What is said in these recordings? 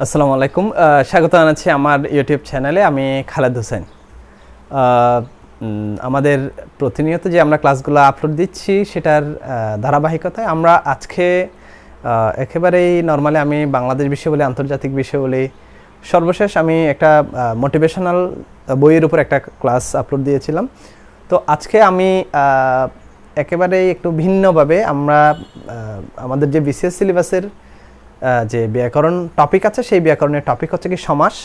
আসসালামু আলাইকুম। স্বাগত জানাচ্ছি আমার ইউটিউব চ্যানেলে। আমি খালেদ হোসেন। আমাদের প্রতিনিয়ত যে আমরা ক্লাসগুলো আপলোড দিচ্ছি সেটার ধারাবাহিকতায় আমরা আজকে একেবারেই নর্মালি আমি বাংলাদেশ বিষয় বলি, আন্তর্জাতিক বিষয় বলি, সর্বশেষ আমি একটা মোটিভেশনাল বইয়ের উপর একটা ক্লাস আপলোড দিয়েছিলাম। তো আজকে আমি একেবারেই একটু ভিন্নভাবে আমরা আমাদের যে বিসিএস সিলেবাসের যে ব্যাকরণ টপিক আছে সেই ব্যাকরণের টপিক হচ্ছে কি সমাস,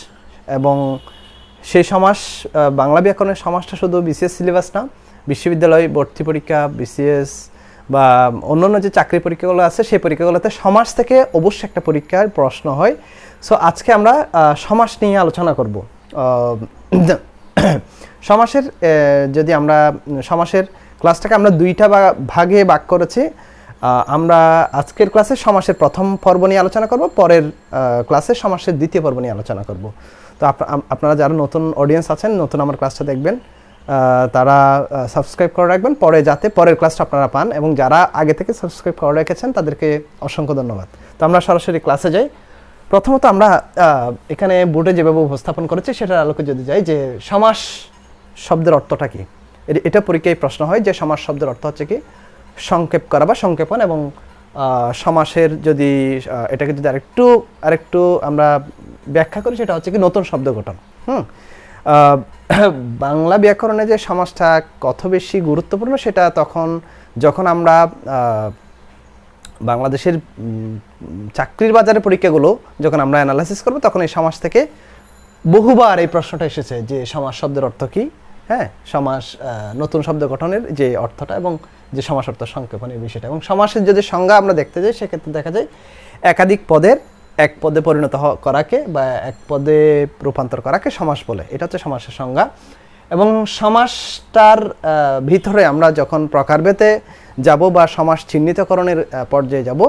এবং সেই সমাস বাংলা ব্যাকরণের সমাসটা শুধু বিসিএস সিলেবাস না, বিশ্ববিদ্যালয় ভর্তি পরীক্ষা, বিসিএস বা অন্যান্য যে চাকরি পরীক্ষাগুলো আছে সেই পরীক্ষাগুলোতে সমাস থেকে অবশ্যই একটা পরীক্ষার প্রশ্ন হয়। সো আজকে আমরা সমাস নিয়ে আলোচনা করব। সমাসের যদি আমরা সমাসের ক্লাসটাকে আমরা দুইটা ভাগে ভাগ করেছি। আমরা আজকের ক্লাসে সমাসের প্রথম পর্ব নিয়ে আলোচনা করব, পরের ক্লাসে সমাসের দ্বিতীয় পর্ব নিয়ে আলোচনা করব। তো আপনারা যারা নতুন অডিয়েন্স আছেন, নতুন আমার ক্লাসটা দেখবেন, তারা সাবস্ক্রাইব করে রাখবেন পরে যাতে পরের ক্লাসটা আপনারা পান, এবং যারা আগে থেকে সাবস্ক্রাইব করে রেখেছেন তাদেরকে অসংখ্য ধন্যবাদ। তো আমরা সরাসরি ক্লাসে যাই। প্রথমত আমরা এখানে বোর্ডে যেভাবে উপস্থাপন করেছি সেটার আলোকে যদি যাই, যে সমাস শব্দের অর্থটা কি। এটা পরীক্ষায় প্রশ্ন হয় যে সমাস শব্দের অর্থ হচ্ছে কি সংক্ষেপ করা বা সংক্ষেপণ, এবং সমাসের যদি এটাকে যদি আরেকটু আমরা ব্যাখ্যা করি সেটা হচ্ছে কি নতুন শব্দ গঠন। বাংলা ব্যাকরণে যে সমাসটা কত বেশি গুরুত্বপূর্ণ সেটা তখন যখন আমরা বাংলাদেশের চাকরির বাজারে পরীক্ষাগুলো যখন আমরা অ্যানালাইসিস করব তখন এই সমাস থেকে বহুবার এই প্রশ্নটা এসেছে যে সমাস শব্দের অর্থ কী। হ্যাঁ, সমাস নতুন শব্দ গঠনের যে অর্থটা এবং যে সমাস অর্থ সংক্ষেপণের বিষয়টা, এবং সমাসের যদি সংজ্ঞা আমরা দেখতে যাই সেক্ষেত্রে দেখা যায় একাধিক পদের এক পদে পরিণত করাকে বা এক পদে রূপান্তর করাকে সমাস বলে। এটা হচ্ছে সমাসের সংজ্ঞা। এবং সমাসটার ভিতরে আমরা যখন প্রকারভেদে যাব বা সমাস চিহ্নিতকরণের পর্যায়ে যাব,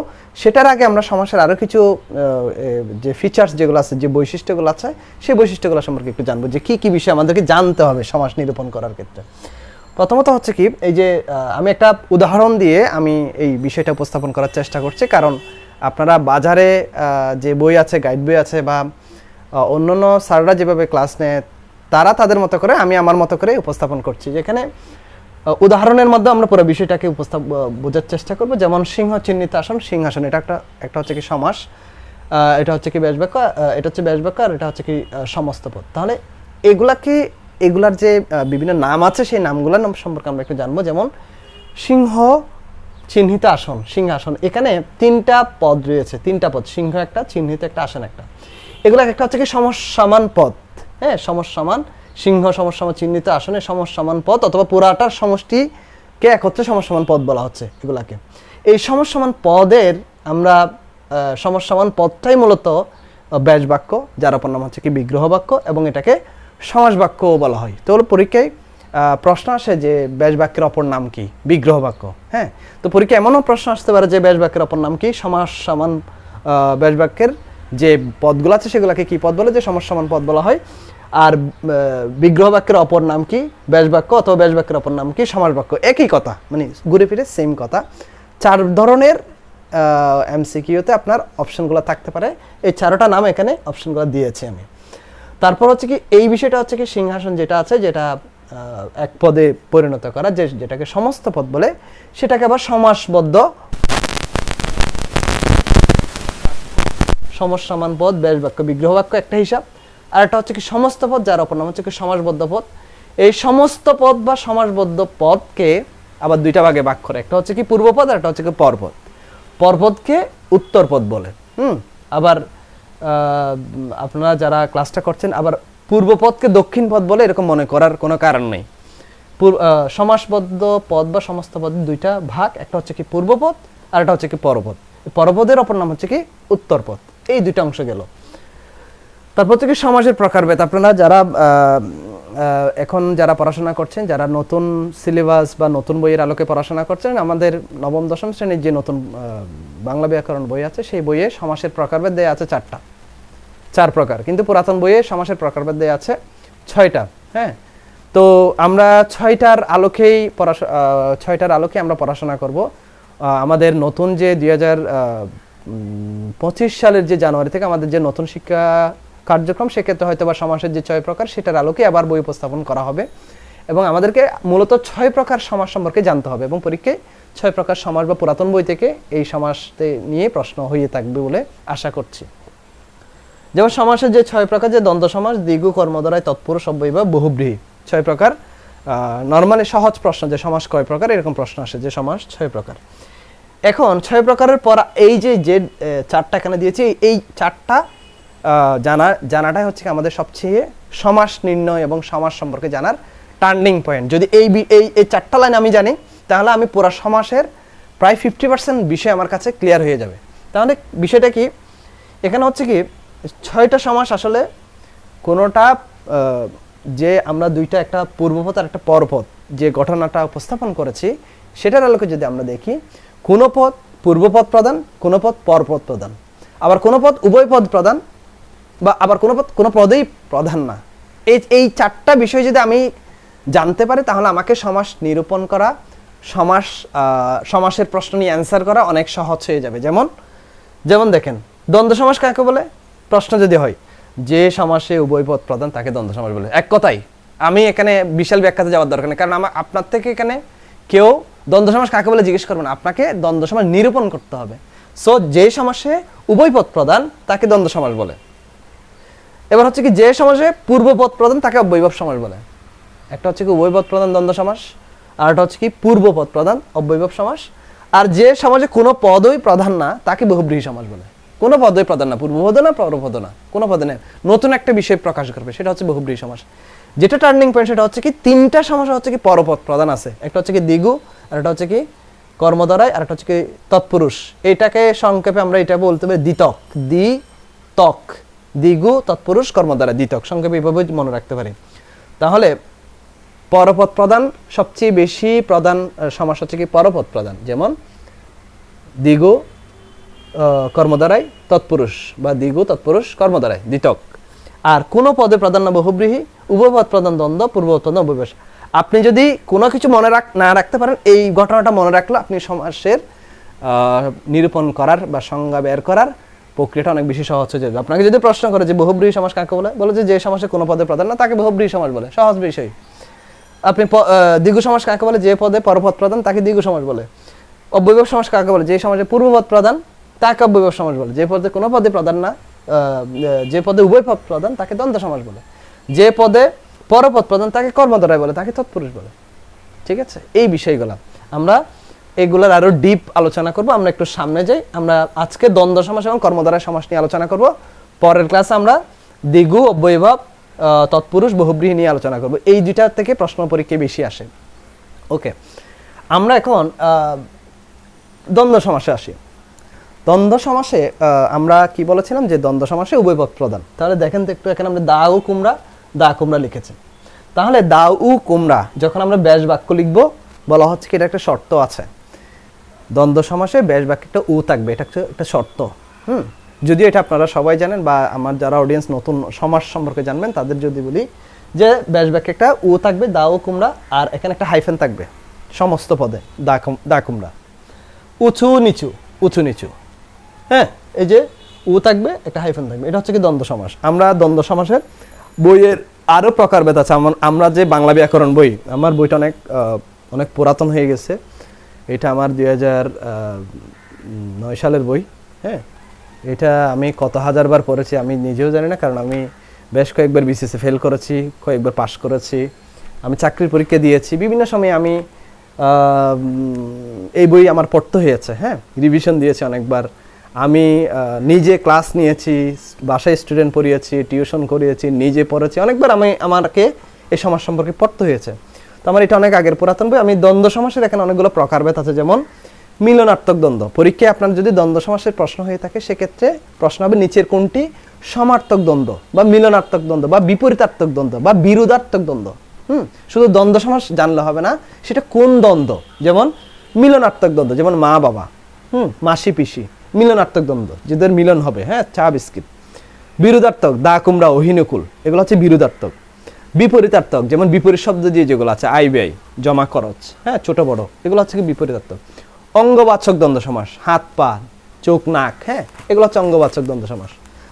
সেটার আগে আমরা সমাসের আরও কিছু যে ফিচার্স যেগুলো আছে, যে বৈশিষ্ট্যগুলো আছে সেই বৈশিষ্ট্যগুলো সম্পর্কে একটু জানবো, যে কী কী বিষয় আমাদেরকে জানতে হবে সমাস নিরূপণ করার ক্ষেত্রে। প্রথমত হচ্ছে কি, এই যে আমি একটা উদাহরণ দিয়ে আমি এই বিষয়টা উপস্থাপন করার চেষ্টা করছি, কারণ আপনারা বাজারে যে বই আছে, গাইড বই আছে, বা অন্যান্য স্যাররা যেভাবে ক্লাস নেয় তারা তাদের মতো করে, আমি আমার মতো করে উপস্থাপন করছি, যেখানে উদাহরণের মধ্যে আমরা পুরো বিষয়টাকে বোঝার চেষ্টা করব। যেমন সিংহ চিহ্নিত আসন, সিংহাসন, এটা একটা হচ্ছে কি সমাস, এটা হচ্ছে কি ব্যাস বাক্য, এটা হচ্ছে ব্যাস বাক্য, আর এটা হচ্ছে কি সমস্ত পদ। তাহলে এগুলার যে বিভিন্ন নাম আছে সেই নামগুলোর নাম সম্পর্কে আমরা একটু জানবো। যেমন সিংহ চিহ্নিত আসন, সিংহাসন, এখানে তিনটা পদ রয়েছে, তিনটা পদ, সিংহ একটা, চিহ্নিত একটা, আসন একটা। এগুলো একটা হচ্ছে কি সমসমান পদ। হ্যাঁ, সমসমান, সিংহ সমসমান, চিহ্নিত আসনে সমসমান পদ, অথবা পুরাটার সমষ্টিকে একত্রে সমসমান পদ বলা হচ্ছে এগুলাকে। এই সমসমান পদের আমরা সমসমান পদটাই মূলত ব্যাস বাক্য, যার অপর নাম হচ্ছে কি বিগ্রহ বাক্য, এবং এটাকে সমাস বাক্যও বলা হয়। তো পরীক্ষায় প্রশ্ন আসে যে ব্যাস বাক্যের অপর নাম কি? বিগ্রহ বাক্য। হ্যাঁ, তো পরীক্ষায় এমনও প্রশ্ন আসতে পারে যে ব্যাস বাক্যের অপর নাম কি? সমাস সমান ব্যাস বাক্যের যে পদগুলো আছে সেগুলোকে কি পদ বলে? যে সমাস সমান পদ বলা হয়। আর বিগ্রহ বাক্যের অপর নাম কি? ব্যাস বাক্য, অথবা ব্যাস বাক্যের অপর নাম কি? সমাস বাক্য। একই কথা, মানে ঘুরে ফিরে সেম কথা। 4 ধরনের এমসিকিউতে আপনার অপশনগুলো থাকতে পারে। এই 4টা নাম এখানে অপশনগুলো দিয়েছি আমি। তারপর হচ্ছে কি এই বিষয়টা হচ্ছে কি সিংহাসন যেটা আছে, যেটা এক পদে পরিণত করা, যেটাকে সমস্ত পদ বলে, সেটাকে আবার সমাসবদ্ধ, সমসমান পদ, ব্যাস বাক্য, বিগ্রহ বাক্য একটা হিসাব। আর একটা হচ্ছে কি সমস্ত পদ, যার অপর নাম হচ্ছে কি সমাসবদ্ধ পদ। এই সমস্ত পদ বা সমাসবদ্ধ পদকে আবার দুইটা ভাগে ভাগ করে, একটা হচ্ছে কি পূর্বপদ আর একটা হচ্ছে কি পরপদ। পরপদকে উত্তর পদ বলে। আবার আপনারা যারা ক্লাসটা করছেন আবার পূর্বপদকে দক্ষিণ পদ বলে, এরকম মনে করার কোনো কারণ নেই। সমাসবদ্ধ পদ বা সমস্ত পদ দুইটা ভাগ, একটা হচ্ছে কি পূর্বপদ আর একটা হচ্ছে কি পরপদ। পরপদের অপর নাম হচ্ছে কি উত্তরপদ। এই দুইটা অংশ গেল। তারপর হচ্ছে কি সমাসের প্রকারভেদ। আপনারা যারা এখন যারা পড়াশোনা করছেন, যারা নতুন সিলেবাস বা নতুন বইয়ের আলোকে পড়াশোনা করছেন, আমাদের নবম দশম শ্রেণীর যে নতুন বাংলা ব্যাকরণ বই আছে সেই বইয়ে সমাসের প্রকারভেদ দেয়া আছে 4 প্রকার, কিন্তু পুরাতন বইয়ে সমাসের প্রকারভেদ দেয়া আছে 6টা। হ্যাঁ, তো আমরা 6টার আলোকে আমরা পড়াশোনা করব। আমাদের নতুন যে 25 সালের যে জানুয়ারি থেকে আমাদের যে নতুন শিক্ষা কার্যক্রম, সেক্ষেত্রে হয়তো বা সমাসের যে 6 প্রকার সেটার আলোকে আবার বই উপস্থাপন করা হবে এবং আমাদেরকে মূলত 6 প্রকার সমাস সম্পর্কে জানতে হবে এবং পরীক্ষায় 6 প্রকার সমাস বা পুরাতন বই থেকে এই সমাস নিয়ে প্রশ্ন হয়ে থাকবে বলে আশা করছি। যেমন সমাসের যে 6 প্রকার, যে দ্বন্দ্ব সমাস, দ্বিগু, কর্মধারয়, তৎপুরুষ, অব্যয়ভাব, বহুব্রীহি, 6 প্রকার। নর্মালি সহজ প্রশ্ন যে সমাস কয় প্রকার, এরকম প্রশ্ন আসে যে সমাস 6 প্রকার। এখন 6 প্রকারের পর এই যে 4টা এখানে দিয়েছি, এই 4টা জানাটাই হচ্ছে আমাদের সবচেয়ে সমাস নির্ণয় এবং সমাস সম্পর্কে জানার টার্নিং পয়েন্ট। যদি এই 4টা লাইন আমি জানি, তাহলে আমি পুরো সমাসের প্রায় 50% বিষয় আমার কাছে ক্লিয়ার হয়ে যাবে। তাহলে বিষয়টা কি, এখানে হচ্ছে কি 6টা সমাস আসলে কোনোটা যে আমরা দুইটা, একটা পূর্বপদ আর একটা পরপদ যে ঘটনাটা উপস্থাপন করেছি, সেটার আলোকে যদি আমরা দেখি, কোনো পদ পূর্বপদ প্রধান, কোনো পদ পরপদ প্রধান, আবার কোনো পদ উভয় পদ প্রধান, বা আবার কোনো পদ কোনো পদেই প্রধান না। এই 4টা বিষয় যদি আমি জানতে পারি, তাহলে আমাকে সমাস নিরূপণ করা, সমাসের প্রশ্ন নিয়ে অ্যান্সার করা অনেক সহজ হয়ে যাবে। যেমন দেখেন, দ্বন্দ্ব সমাস কাকে বলে প্রশ্ন যদি হয়, যে সমাসে উভয় পদ প্রধান তাকে দ্বন্দ্ব সমাস বলে। এক কথাই, আমি এখানে বিশাল ব্যাখ্যাতে যাওয়ার দরকার নেই, কারণ আপনার থেকে এখানে কেউ দ্বন্দ্ব সমাস কাকে বলে জিজ্ঞেস করবে না, আপনাকে দ্বন্দ্ব সমাস নিরূপণ করতে হবে। সো যে সমাসে উভয় পদ প্রধান তাকে দ্বন্দ্ব সমাস বলে। এবার হচ্ছে কি, যে সমাসে পূর্বপদ প্রধান তাকে অব্যয়ভাব সমাস বলে। একটা হচ্ছে কি উভয় পদ প্রধান দ্বন্দ্ব সমাস, আর একটা হচ্ছে কি পূর্বপদ প্রধান অব্যয়ভাব সমাস। আর যে সমাজে কোনো পদই প্রধান না তাকে বহুব্রীহি সমাস বলে। কোনো পদই প্রধান না, পূর্বপদ না, পরপদ না, কোনো পদে নেই, নতুন একটা বিষয় প্রকাশ করবে, সেটা হচ্ছে বহুব্রীহি সমাস। যেটা টার্নিং পয়েন্ট, সেটা হচ্ছে কি 3টা সমাস হচ্ছে কি পরপদ প্রধান আছে। একটা হচ্ছে কি দ্বিগু, আর একটা হচ্ছে কি কর্মধারয়, আর একটা হচ্ছে কি তৎপুরুষ। এটাকে সংক্ষেপে আমরা এটা বলতে পারি দ্বিতক। দ্বিগু, তৎপুরুষ, কর্মধারয়, দ্বিতক, সংক্ষেপে এইভাবে মনে রাখতে পারি। তাহলে পরপদ প্রধান, সবচেয়ে বেশি প্রধান সমাস হচ্ছে কি পরপদ প্রধান, যেমন দ্বিগু, কর্মধারয়, তৎপুরুষ, বা দ্বিগু, তৎপুরুষ, কর্মধারয়, দ্বিতক। আর কোনো পদে প্রধান না বহুব্রীহি, উভয়পদ প্রধান দ্বন্দ্ব, পূর্বপদ প্রধান অব্যয়ভাব। আপনি যদি কোনো কিছু মনে না রাখতে পারেন, এই ঘটনাটা মনে রাখলে আপনি সমাসের নিরূপণ করার বা সংজ্ঞা বের করার প্রক্রিয়াটা অনেক বেশি সহজ হয়ে যাবে। আপনাকে যদি প্রশ্ন করে যে বহুব্রীহি সমাস কাকে বলে, যে সমাসে কোনো পদে প্রধান না তাকে বহুব্রীহি সমাস বলে, সহজ বিষয়। আপনি দ্বিগু সমাস কাকে বলে, যে পদে পরপদ প্রধান তাকে দ্বিগু সমাস বলে। অব্যয়ভাব সমাস কাকে বলে, যে সমাসে পূর্বপদ প্রধান তাকে অব্যয়ভাব সমাস বলে। যে পদে কোনো পদে প্রধান না, যে পদে উভয় পদ প্রধান তাকে দ্বন্দ্ব সমাস বলে। যে পদে পরপদ প্রধান তাকে কর্মধারয় বলে, তাকে তৎপুরুষ বলে। ঠিক আছে, এই বিষয়গুলো আমরা এগুলোর আরো ডিপ আলোচনা করব। আমরা একটু সামনে যাই, আমরা আজকে দ্বন্দ্ব সমাস এবং কর্মধারয় সমাস নিয়ে আলোচনা করব। পরের ক্লাসে আমরা দ্বিগু, অব্যয়ভাব, তৎপুরুষ, বহুব্রীহি নিয়ে আলোচনা করব। এই দুইটা থেকে প্রশ্ন পরীক্ষায় বেশি আসে। ওকে, আমরা এখন দ্বন্দ্ব সমাসে আসি। দ্বন্দ্ব সমাসে আমরা কি বলেছিলাম, যে দ্বন্দ্ব সমাসে উভয় পদ প্রধান। তাহলে দেখেন তো একটু, এখানে আমরা দা ও কুমড়া লিখেছি। তাহলে দা ও কুমড়া যখন আমরা ব্যাস বাক্য লিখবো, বলা হচ্ছে কি এটা একটা শর্ত আছে, দ্বন্দ্ব সমাসে ব্যাস বাক্যে একটা উ থাকবে, এটা একটা শর্ত। যদিও এটা আপনারা সবাই জানেন, বা আমার যারা অডিয়েন্স নতুন সমাস সম্পর্কে জানবেন তাদের যদি বলি, যে ব্যাস বাক্যে একটা উ থাকবে, দা ও কুমড়া, আর এখানে একটা হাইফেন থাকবে সমস্ত পদে, দা কুমড়া। উঁচু নিচু, হ্যাঁ, এই যে উ থাকবে, একটা হাইফেন থাকবে, এটা হচ্ছে কি দ্বন্দ্ব সমাস। আমরা দ্বন্দ্ব সমাসের বইয়ের আরো প্রকারভেদ আছে। আমরা যে বাংলা ব্যাকরণ বই, আমার বইটা অনেক পুরাতন হয়ে গেছে। এটা আমার 2009 সালের বই। হ্যাঁ, এটা আমি কত হাজারবার পড়েছি আমি নিজেও জানি না, কারণ আমি বেশ কয়েকবার বিসিএসে ফেল করেছি, কয়েকবার পাস করেছি, আমি চাকরির পরীক্ষা দিয়েছি, বিভিন্ন সময় আমি এই বই আমার পড়তে হয়েছে। হ্যাঁ, রিভিশন দিয়েছি অনেকবার, আমি নিজে ক্লাস নিয়েছি, বাসায় স্টুডেন্ট পড়িয়েছি, টিউশন করিয়েছি, নিজে পড়েছি, অনেকবার আমাকে এই সমাস সম্পর্কে পড়তে হয়েছে। তো আমার এটা অনেক আগের পুরাতন বই। আমি দ্বন্দ্ব সমাসের এখানে অনেকগুলো প্রকারভেদ আছে, যেমন মিলনার্থক দ্বন্দ্ব। পরীক্ষায় আপনার যদি দ্বন্দ্ব সমাসের প্রশ্ন হয়ে থাকে, সেক্ষেত্রে প্রশ্ন হবে নিচের কোনটি সমার্থক দ্বন্দ্ব, বা মিলনার্থক দ্বন্দ্ব, বা বিপরীতার্থক দ্বন্দ্ব, বা বিরোধার্থক দ্বন্দ্ব। শুধু দ্বন্দ্ব সমাস জানলে হবে না, সেটা কোন দ্বন্দ্ব। যেমন মিলনার্থক দ্বন্দ্ব, যেমন মা বাবা, মাসি পিসি, মিলনার্থক দ্বন্দ্ব, যাদের মিলন হবে, হ্যাঁ, চা বিস্কিট। বিরোধার্থক, দা কুমড়া, অহিনুকুল, এগুলো হচ্ছে বিরোধার্থক। বিপরীতার্থক, যেমন বিপরীত শব্দ দিয়ে যেগুলো আছে, আয় ব্যয়, জমা খরচ, হ্যাঁ, ছোট বড়, এগুলো হচ্ছে কি বিপরীতার্থক। অঙ্গবাচক দ্বন্দ্ব সমাস, হাত পা, চোখ, নাক, হ্যাঁ, এগুলো হচ্ছে অঙ্গবাচক দ্বন্দ্ব সমাস।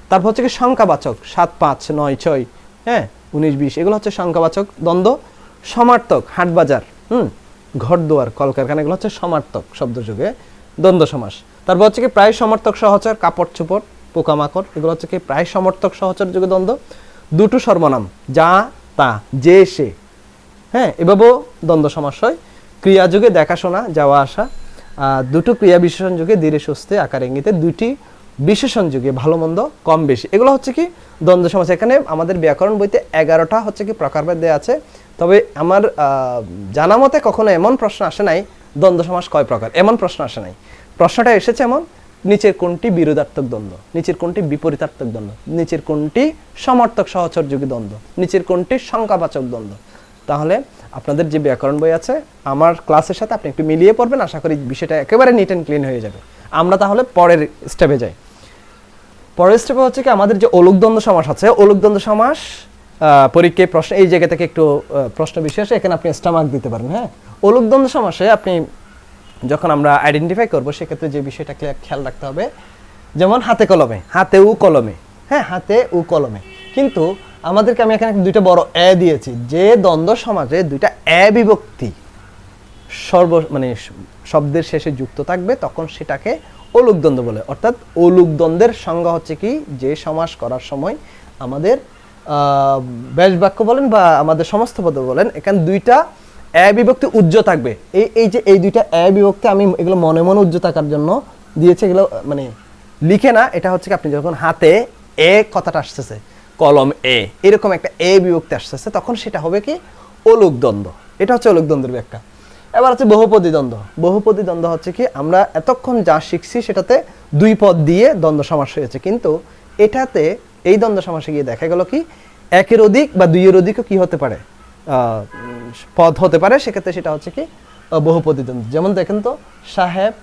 তারপর হচ্ছে কি সংখ্যাবাচক 7, 5, 9, 6, হ্যাঁ, 19, 20, এগুলো হচ্ছে সংখ্যাবাচক দ্বন্দ্ব। সমার্থক হাট বাজার, ঘর দুয়ার, কলকারখানা, এগুলো হচ্ছে সমার্থক শব্দযোগে দ্বন্দ্ব সমাস। তারপর হচ্ছে কি প্রায় সমর্থক সহচর, কাপড় চোপড়, পোকামাকড়, এগুলো হচ্ছে কি প্রায় সমর্থক সহচর যুগে দ্বন্দ্ব। দুটো সর্বনাম, যা তা, যে সে, হ্যাঁ, এভাবেও দ্বন্দ্ব সমাস হয়। ক্রিয়া যুগে দেখাশোনা, যাওয়া আসা। দুটো ক্রিয়া বিশেষণ যুগে ধীরে সুস্থে, আকার ইঙ্গিতে। দুটি বিশেষণ যুগে ভালো মন্দ, কম বেশি, এগুলো হচ্ছে কি দ্বন্দ্ব সমাস। এখানে আমাদের ব্যাকরণ বইতে 11টা হচ্ছে কি প্রকারভেদ দেওয়া আছে। তবে আমার জানা মতে কখনো এমন প্রশ্ন আসে নাই দ্বন্দ্ব সমাস কয় প্রকার, এমন প্রশ্ন আসে নাই। প্রশ্নটা এসেছে এমন, নিচের কোনটি বিরোধাত্মক দ্বন্দ্ব, নিচের কোনটি বিপরীতার্থক দ্বন্দ্ব, নিচের কোনটি সমর্থক সহচর যুগী দ্বন্দ্ব, নিচের কোনটি সংখ্যাবাচক দ্বন্দ্ব। তাহলে আপনাদের যে ব্যাকরণ বই আছে আমার ক্লাসের সাথে আপনি একটু মিলিয়ে পড়বেন, আশা করি বিষয়টা একেবারে নিট অ্যান্ড ক্লিন হয়ে যাবে। আমরা তাহলে পরের স্টেপে যাই। পরের স্টেপে হচ্ছে কি আমাদের যে অলুক দ্বন্দ্ব সমাস আছে, অলুক দ্বন্দ্ব সমাস পরীক্ষায় প্রশ্ন, এই জায়গা থেকে একটু প্রশ্ন বিশেষ, এখানে আপনি স্টামার্ক দিতে পারেন। হ্যাঁ, অলুক দ্বন্দ্ব সমাসে আপনি যখন আমরা আইডেন্টিফাই করবো সেক্ষেত্রে যে বিষয়টা খেয়াল রাখতে হবে, যেমন হাতে কলমে, হাতে উ কলমে, হ্যাঁ, হাতে উ কলমে। কিন্তু আমাদেরকে আমি এখানে দুইটা বড় এ দিয়েছি, যে দ্বন্দ্ব সমাজে দুইটা এ বিভক্তি মানে শব্দের শেষে যুক্ত থাকবে তখন সেটাকে অলুক দ্বন্দ্ব বলে। অর্থাৎ অলুক দ্বন্দ্বের সংজ্ঞা হচ্ছে কি, যে সমাস করার সময় আমাদের ব্যাস বাক্য বলেন বা আমাদের সমস্ত পদ বলেন, এখানে দুইটা এ বিভক্তি উজ্জ্ব থাকবে। এই যে এই দুইটা এ বিভক্তি আমি এগুলো মনে মনে উজ্জ্ব থাকার জন্য দিয়েছি, এগুলো মানে লিখে না। এটা হচ্ছে কি আপনি যখন হাতে এ কথাটা আসতেছে, কলম এ, এরকম একটা এ বিভক্তি আসতেছে, তখন সেটা হবে কি অলুক দ্বন্দ্ব। এটা হচ্ছে অলুক দ্বন্দ্বের ব্যাখ্যা। এবার হচ্ছে বহুপদী দ্বন্দ্ব। বহুপদী দ্বন্দ্ব হচ্ছে কি আমরা এতক্ষণ যা শিখছি সেটাতে দুই পদ দিয়ে দ্বন্দ্ব সমাস হয়েছে, কিন্তু এটাতে এই দ্বন্দ্ব সমাসে গিয়ে দেখা গেল কি একের অধিক বা দুইয়ের অধিকও কি হতে পারে, পদ হতে পারে। সেক্ষেত্রে সেটা হচ্ছে কি বহুপদী দ্বন্দ্ব। যেমন দেখেন তো, সাহেব,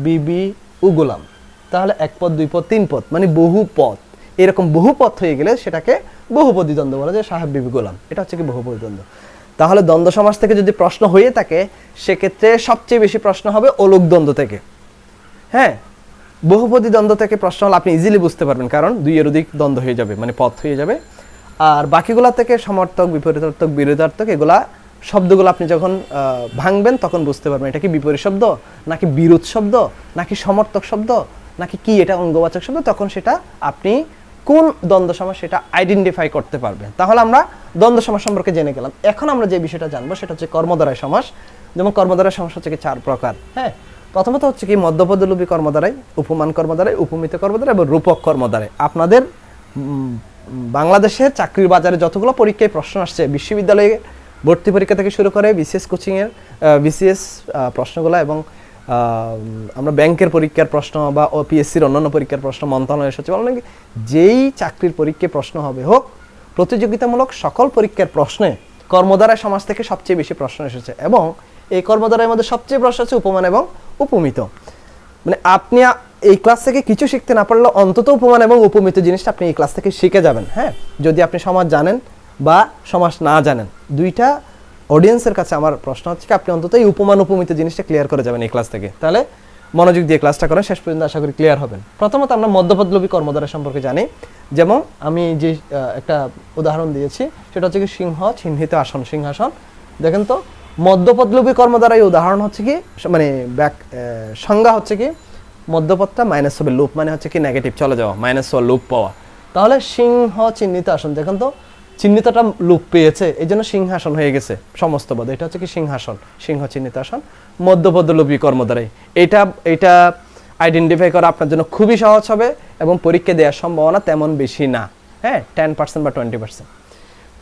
বিবি ও গোলাম, তাহলে এক পদ, দুই পদ, তিন পদ, মানে বহু পদ। এরকম বহু পদ হয়ে গেলে সেটাকে বহুপদী দ্বন্দ্ব বলা যায়। সাহেব, বিবি, গোলাম, এটা হচ্ছে কি বহুপদী দ্বন্দ্ব। তাহলে দ্বন্দ্ব সমাস থেকে যদি প্রশ্ন হয়ে থাকে সেক্ষেত্রে সবচেয়ে বেশি প্রশ্ন হবে অলুক দ্বন্দ্ব থেকে। হ্যাঁ, বহুপদী দ্বন্দ্ব থেকে প্রশ্ন হলে আপনি ইজিলি বুঝতে পারবেন, কারণ দুইয়ের অধিক দ্বন্দ্ব হয়ে যাবে, মানে পদ হয়ে যাবে। আর বাকিগুলা থেকে সমর্থক, বিপরীতার্থক, বিরোধার্থক, এগুলা শব্দগুলো আপনি যখন ভাঙবেন তখন বুঝতে পারবেন এটা কি বিপরীত শব্দ, নাকি বিরোধ শব্দ, নাকি সমর্থক শব্দ, নাকি কি এটা অঙ্গবাচক শব্দ, তখন সেটা আপনি কোন দ্বন্দ্ব সমাস সেটা আইডেন্টিফাই করতে পারবেন। তাহলে আমরা দ্বন্দ্ব সমাস সম্পর্কে জেনে গেলাম। এখন আমরা যে বিষয়টা জানবো সেটা হচ্ছে কর্মদ্বারায় সমাস। যেমন কর্মদ্বারায় সমাস হচ্ছে কি 4 প্রকার। হ্যাঁ, প্রথমত হচ্ছে কি মধ্যপদলোপী কর্মদ্বারায়, উপমান কর্মদ্বারায়, উপমিত কর্মদ্বারায় এবং রূপক কর্মদ্বারায়। আপনাদের বাংলাদেশের চাকরির বাজারে যতগুলো পরীক্ষায় প্রশ্ন আসছে, বিশ্ববিদ্যালয়ে ভর্তি পরীক্ষা থেকে শুরু করে বিসিএস কোচিংয়ের বিসিএস প্রশ্নগুলো, এবং আমরা ব্যাংকের পরীক্ষার প্রশ্ন বা পিএসসির অন্যান্য পরীক্ষার প্রশ্ন, মন্ত্রণালয়ের সচিবালয়, যেই চাকরির পরীক্ষায় প্রশ্ন হবে হোক, প্রতিযোগিতামূলক সকল পরীক্ষার প্রশ্নে কর্মদ্বারায় সমাস থেকে সবচেয়ে বেশি প্রশ্ন এসেছে। এবং এই কর্মদ্বারায়ের মধ্যে সবচেয়ে প্রশ্ন আছে উপমান এবং উপমিত। মানে আপনি এই ক্লাস থেকে কিছু শিখতে না পারলে অন্তত উপমান এবং উপমিত জিনিসটা আপনি এই ক্লাস থেকে শিখে যাবেন। হ্যাঁ, যদি আপনি সমাজ জানেন বা সমাজ না জানেন, দুইটা অডিয়েন্সের কাছে আমার প্রশ্ন হচ্ছে কি আপনি অন্তত এই উপমান উপমিত জিনিসটা ক্লিয়ার করে যাবেন এই ক্লাস থেকে। তাহলে মনোযোগ দিয়ে ক্লাসটা করেন, শেষ পর্যন্ত আশা করি ক্লিয়ার হবেন। প্রথমত আমরা মধ্যপদলোপী কর্মদ্বারা সম্পর্কে জানি। যেমন আমি যে একটা উদাহরণ দিয়েছি সেটা হচ্ছে কি সিংহ, চিহ্নিত আসন, সিংহাসন। দেখেন তো, মধ্যপদলোপী কর্মদ্বারা এই উদাহরণ হচ্ছে কি, মানে সংজ্ঞা হচ্ছে কি মধ্যপদটা মাইনাস হবে, লুপ মানে হচ্ছে কি নেগেটিভ চলে যাওয়া, মাইনাস হওয়া, লুপ পাওয়া। তাহলে সিংহ চিহ্নিত আসন, দেখেন তো চিহ্নিতটা লুপ পেয়েছে, এই জন্য সিংহাসন হয়ে গেছে সমস্ত পদ। এটা হচ্ছে কি সিংহাসন, সিংহ চিহ্নিত আসন, মধ্যপদলোপী কর্মদ্বারায়। এটা আইডেন্টিফাই করা আপনার জন্য খুবই সহজ হবে এবং পরীক্ষা দেওয়ার সম্ভাবনা তেমন বেশি না। হ্যাঁ, 10% বা 20%।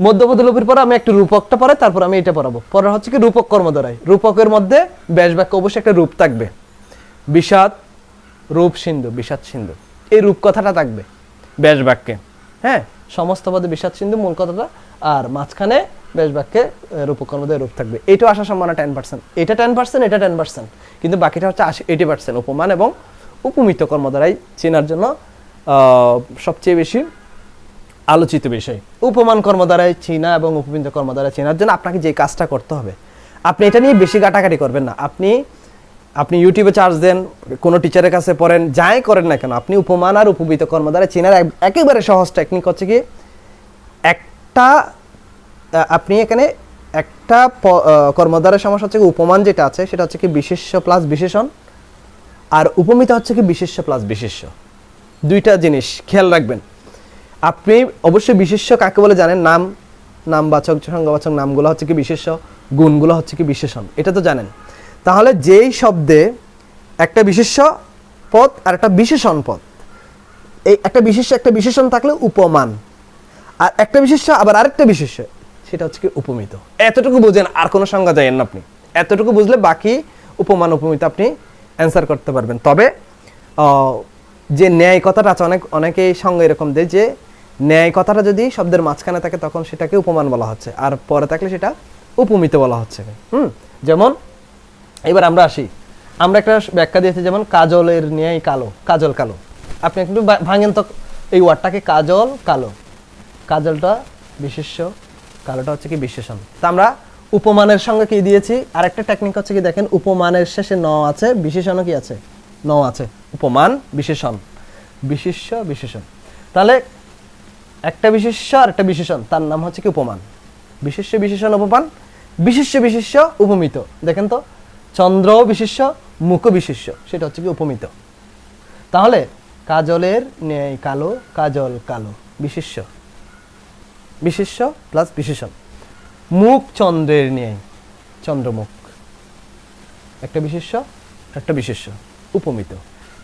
মধ্যপদলোপীর পরে আমি একটু রূপকটা পরে তারপর আমি এটা পড়াবো। পরে হচ্ছে কি রূপক কর্মদ্বারায়। রূপকের মধ্যে ব্যাস বাক্য অবশ্যই একটা রূপ থাকবে, বিষাদ, রূপ সিন্ধু, বিষাদ সিন্ধু, এই রূপ কথাটা থাকবে ব্যাস বাক্যে। হ্যাঁ, সমস্ত পদে বিষাদ সিন্ধু মূল কথাটা, আর মাঝখানে ব্যাস বাক্যে রূপক কর্মদ্বারায় রূপ থাকবে। এইটাও আসার সম্ভাবনা 10%। এটা 10%, এটা 10%, কিন্তু বাকিটা হচ্ছে 80% উপমান এবং উপমিত কর্মদ্বারায় চেনার জন্য সবচেয়ে বেশি আলোচিত বিষয়। উপমান কর্মদ্বারায় চেনা এবং উপমিত কর্মদ্বারায় চেনার জন্য আপনাকে যে কাজটা করতে হবে, আপনি এটা নিয়ে বেশি ঘাটাঘাটি করবেন না। আপনি আপনি ইউটিউবে চার্জ দেন, কোনো টিচারের কাছে পড়েন, যাই করেন না কেন, আপনি উপমান আর উপমিত কর্ম দ্বারা চেনার একেবারে সহজ টেকনিক হচ্ছে কি, একটা আপনি এখানে একটা কর্মদ্বারের সমস্যা হচ্ছে কি, উপমান যেটা আছে সেটা হচ্ছে কি বিশেষ্য প্লাস বিশেষণ, আর উপমিত হচ্ছে কি বিশেষ্য প্লাস বিশেষ্য। দুইটা জিনিস খেয়াল রাখবেন। আপনি অবশ্যই বিশেষ্য কাকে বলে জানেন, নামবাচক সংজ্ঞাবাচক নামগুলো হচ্ছে কি বিশেষ্য, গুণগুলো হচ্ছে কি বিশেষণ, এটা তো জানেন। তাহলে যেই শব্দে একটা বিশেষ্য পদ আর একটা বিশেষণ পদ, এই একটা বিশেষ্য একটা বিশেষণ থাকলে উপমান, আর একটা বিশেষ্য আবার আরেকটা বিশেষ্য, সেটা হচ্ছে কি উপমিত। এতটুকু বুঝেন, আর কোনো সংজ্ঞা যায়েন না আপনি। এতটুকু বুঝলে বাকি উপমান উপমিত আপনি অ্যান্সার করতে পারবেন। তবে যে ন্যায় কথাটা আছে, অনেকেই সঙ্গে এরকম দেয় যে ন্যায় কথাটা যদি শব্দের মাঝখানে থাকে তখন সেটাকে উপমান বলা হচ্ছে, আর পরে থাকলে সেটা উপমিত বলা হচ্ছে। যেমন এবার আমরা আসি, আমরা একটা ব্যাখ্যা দিয়েছি, যেমন কাজলের ন্যায় কালো, কাজল কালো। আপনি একটু ভাঙেন তো এই ওয়ার্ডটাকে, কাজল কালো, কাজলটা বিশেষ্য, কালোটা হচ্ছে কি বিশেষণ। তা আমরা উপমানের সঙ্গে কি দিয়েছি, আর একটা টেকনিক হচ্ছে কি দেখেন, উপমানের শেষে ন আছে, বিশেষণও কি আছে, ন আছে, উপমান বিশেষণ, বিশেষ্য বিশেষণ। তাহলে একটা বিশেষ্য আর একটা বিশেষণ, তার নাম হচ্ছে কি উপমান। বিশেষ্য বিশেষণ উপমান, বিশেষ্য বিশেষ্য উপমিত। দেখেন তো, চন্দ্র বিশেষ্য, মুখ বিশেষ্য, সেটা হচ্ছে কি উপমিত। তাহলে কাজলের ন্যায় কালো, কাজল কালো, বিশেষ্য, বিশেষ্য প্লাস বিশেষণ। মুখ চন্দ্রের ন্যায়, চন্দ্রমুখ, একটা বিশেষ্য একটা বিশেষ্য, উপমিত।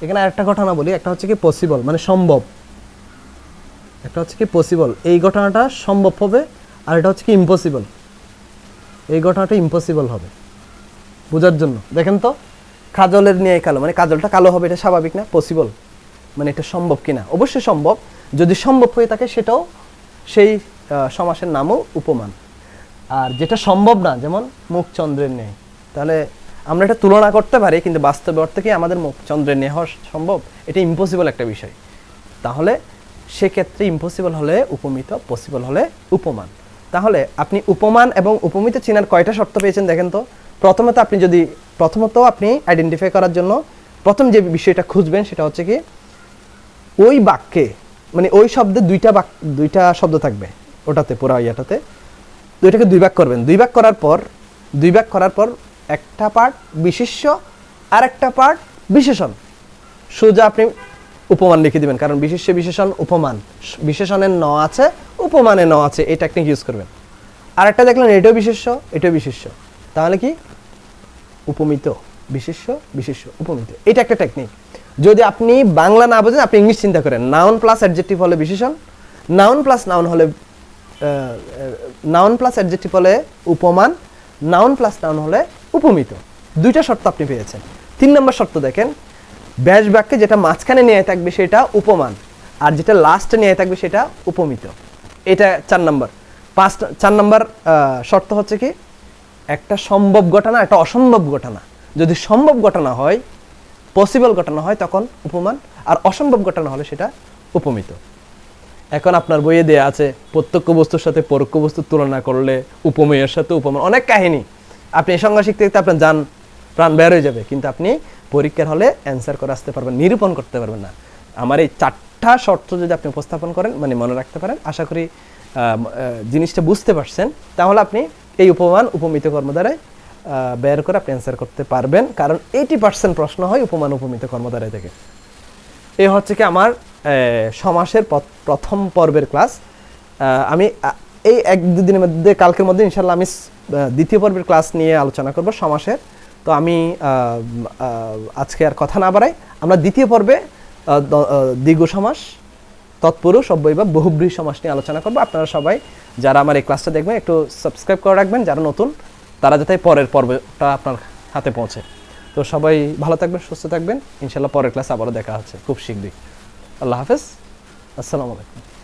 এখানে আরেকটা ঘটনা বলি, একটা হচ্ছে কি পসিবল মানে সম্ভব, একটা হচ্ছে কি পসিবল, এই ঘটনাটা সম্ভব হবে, আর এটা হচ্ছে কি ইম্পসিবল, এই ঘটনাটা ইম্পসিবল হবে। বোঝার জন্য দেখেন তো, কাজলের ন্যায় কালো মানে কাজলটা কালো হবে, এটা স্বাভাবিক না? পসিবল মানে এটা সম্ভব কিনা? অবশ্যই সম্ভব। যদি সম্ভব হয়ে থাকে সেটাও সেই সমাসের নামও উপমান। আর যেটা সম্ভব না, যেমন মুখ চন্দ্রের ন্যায়, তাহলে আমরা এটা তুলনা করতে পারি, কিন্তু বাস্তবে অর্থে কি আমাদের মুখ চন্দ্রের ন্যায় হওয়া সম্ভব? এটা ইম্পসিবল একটা বিষয়। তাহলে সেক্ষেত্রে ইম্পসিবল হলে উপমিত, পসিবল হলে উপমান। তাহলে আপনি উপমান এবং উপমিত চেনার কয়টা শর্ত পেয়েছেন দেখেন তো। প্রথমত আপনি আইডেন্টিফাই করার জন্য প্রথম যে বিষয়টা খুঁজবেন সেটা হচ্ছে কি, ওই বাক্যে মানে ওই শব্দে দুইটা শব্দ থাকবে, ওটাতে পুরো ইয়াটাতে দুইটাকে দুই ভাগ করবেন। দুই ভাগ করার পর একটা পার্ট বিশেষ্য আর একটা পার্ট বিশেষণ, সোজা আপনি উপমান লিখে দিবেন, কারণ বিশেষ্য বিশেষণ উপমান, বিশেষণের ন আছে, উপমানে ন আছে, এই টেকনিক ইউজ করবেন। আর একটা দেখলেন এটাও বিশেষ্য এটাও বিশেষ্য, তাহলে কি উপমিত, বিশেষ্য বিশেষ্য উপমিত। এটা একটা টেকনিক। যদি আপনি বাংলা না বোঝেন, আপনি ইংলিশ চিন্তা করেন, নাউন প্লাস অ্যাডজেক্টিভ হলে বিশেষণ, নাউন প্লাস অ্যাডজেক্টিভ হলে উপমান, নাউন প্লাস নাউন হলে উপমিত। দুইটা শর্ত আপনি পেয়েছেন। 3 নম্বর শর্ত দেখেন, ব্যাস বাক্যে যেটা মাঝখানে নিয়ে থাকবে সেটা উপমান, আর যেটা লাস্টে নিয়ে থাকবে সেটা উপমিত। এটা 4 নম্বর। 4 নম্বর শর্ত হচ্ছে কি, একটা সম্ভব ঘটনা একটা অসম্ভব ঘটনা, যদি সম্ভব ঘটনা হয়, পসিবল ঘটনা হয়, তখন উপমান, আর অসম্ভব ঘটনা হলে সেটা উপমিত। এখন আপনার বইয়ে দেয়া আছে প্রত্যক্ষ বস্তুর সাথে পরোক্ষ বস্তুর তুলনা করলে উপমেয়ের সাথে উপমান, অনেক কাহিনী। আপনি এই সংজ্ঞা শিখতে শিখতে আপনার প্রাণ বের হয়ে যাবে, কিন্তু আপনি পরীক্ষার হলে অ্যান্সার করে আসতে পারবেন, নিরূপণ করতে পারবেন না। আমার এই 4টা শর্ত যদি আপনি উপস্থাপন করেন, মানে মনে রাখতে পারেন, আশা করি জিনিসটা বুঝতে পারছেন, তাহলে আপনি এই উপমান উপমিত কর্ম দ্বারাই বের করে আপনি অ্যান্সার করতে পারবেন, কারণ 80% প্রশ্ন হয় উপমান উপমিত কর্ম দ্বারাই থেকে। এই হচ্ছে কি আমার সমাসের প্রথম পর্বের ক্লাস। আমি এই 1-2 দিনের মধ্যে, কালকের মধ্যে ইনশাল্লাহ আমি দ্বিতীয় পর্বের ক্লাস নিয়ে আলোচনা করব সমাসের। তো আমি আজকে আর কথা না বাড়াই, আমরা দ্বিতীয় পর্বে দ্বিগু সমাস, তৎপুরুষ, অব্যয় বা বহুব্রীহি সমাস নিয়ে আলোচনা করব। আপনারা সবাই যারা আমার এই ক্লাসটা দেখবেন একটু সাবস্ক্রাইব করে রাখবেন, যারা নতুন তারা যাতে পরের পর্বটা আপনার হাতে পৌঁছে। তো সবাই ভালো থাকবেন, সুস্থ থাকবেন, ইনশাল্লাহ পরের ক্লাস আবারও দেখা হচ্ছে খুব শীঘ্রই। আল্লাহ হাফেজ, আসসালামু আলাইকুম।